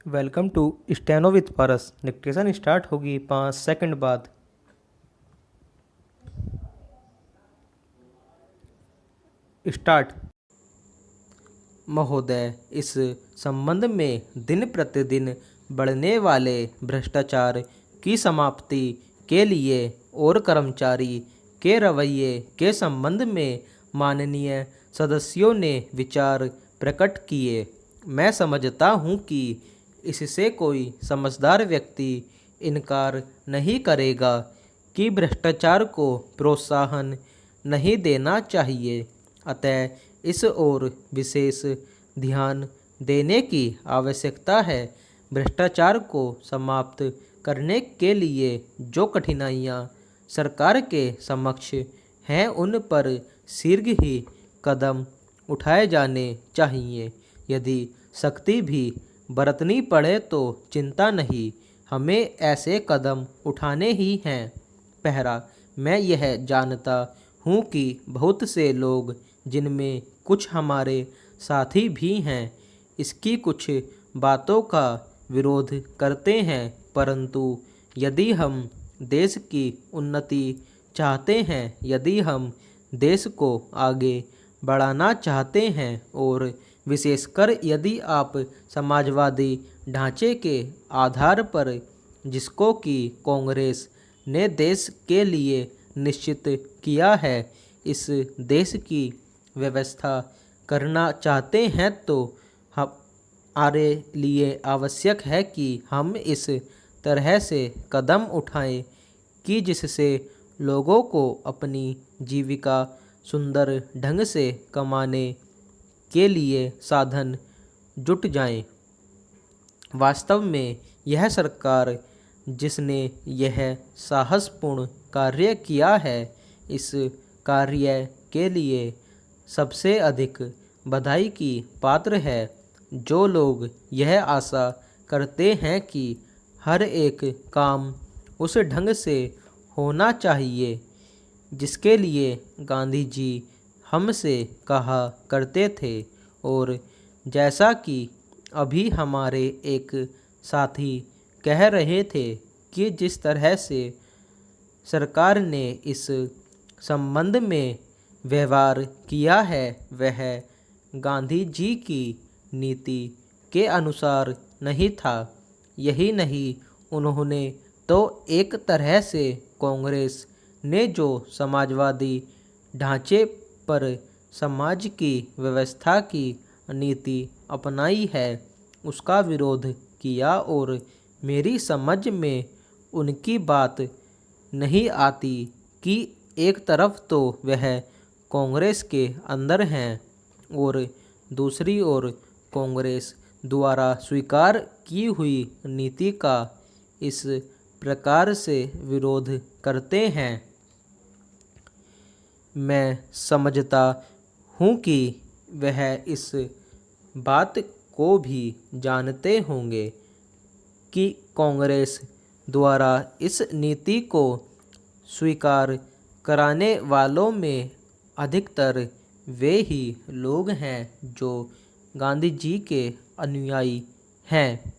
Welcome to steno with Paras. Dictation start होगी 5 second बाद। Start. महोदय, इस संबंध में दिन प्रतिदिन बढ़ने वाले भ्रष्टाचार की समाप्ति के लिए और कर्मचारी के रवैये के संबंध में माननीय सदस्यों ने विचार प्रकट किए। मैं समझता हूँ कि इससे कोई समझदार व्यक्ति इनकार नहीं करेगा कि भ्रष्टाचार को प्रोत्साहन नहीं देना चाहिए, अतः इस ओर विशेष ध्यान देने की आवश्यकता है। भ्रष्टाचार को समाप्त करने के लिए जो कठिनाइयाँ सरकार के समक्ष हैं, उन पर शीघ्र ही कदम उठाए जाने चाहिए। यदि सख्ती भी बरतनी पड़े तो चिंता नहीं, हमें ऐसे कदम उठाने ही हैं। पहला, मैं यह जानता हूँ कि बहुत से लोग, जिनमें कुछ हमारे साथी भी हैं, इसकी कुछ बातों का विरोध करते हैं, परंतु यदि हम देश की उन्नति चाहते हैं, यदि हम देश को आगे बढ़ाना चाहते हैं और विशेषकर यदि आप समाजवादी ढांचे के आधार पर, जिसको कि कांग्रेस ने देश के लिए निश्चित किया है, इस देश की व्यवस्था करना चाहते हैं, तो हमारे लिए आवश्यक है कि हम इस तरह से कदम उठाएं कि जिससे लोगों को अपनी जीविका सुंदर ढंग से कमाने के लिए साधन जुट जाएं। वास्तव में यह सरकार, जिसने यह साहसपूर्ण कार्य किया है, इस कार्य के लिए सबसे अधिक बधाई की पात्र है। जो लोग यह आशा करते हैं कि हर एक काम उस ढंग से होना चाहिए जिसके लिए गांधी जी हमसे कहा करते थे, और जैसा कि अभी हमारे एक साथी कह रहे थे कि जिस तरह से सरकार ने इस संबंध में व्यवहार किया है, वह गांधी जी की नीति के अनुसार नहीं था। यही नहीं, उन्होंने तो एक तरह से कांग्रेस ने जो समाजवादी ढांचे पर समाज की व्यवस्था की नीति अपनाई है, उसका विरोध किया, और मेरी समझ में उनकी बात नहीं आती कि एक तरफ तो वह कांग्रेस के अंदर हैं और दूसरी ओर कांग्रेस द्वारा स्वीकार की हुई नीति का इस प्रकार से विरोध करते हैं। मैं समझता हूँ कि वह इस बात को भी जानते होंगे कि कांग्रेस द्वारा इस नीति को स्वीकार कराने वालों में अधिकतर वे ही लोग हैं जो गांधी जी के अनुयायी हैं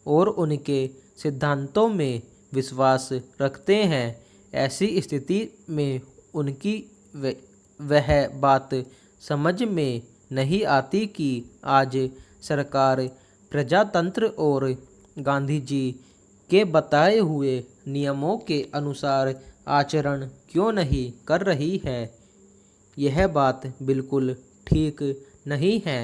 और उनके सिद्धांतों में विश्वास रखते हैं। ऐसी स्थिति में उनकी वह बात समझ में नहीं आती कि आज सरकार प्रजातंत्र और गांधी जी के बताए हुए नियमों के अनुसार आचरण क्यों नहीं कर रही है। यह बात बिल्कुल ठीक नहीं है।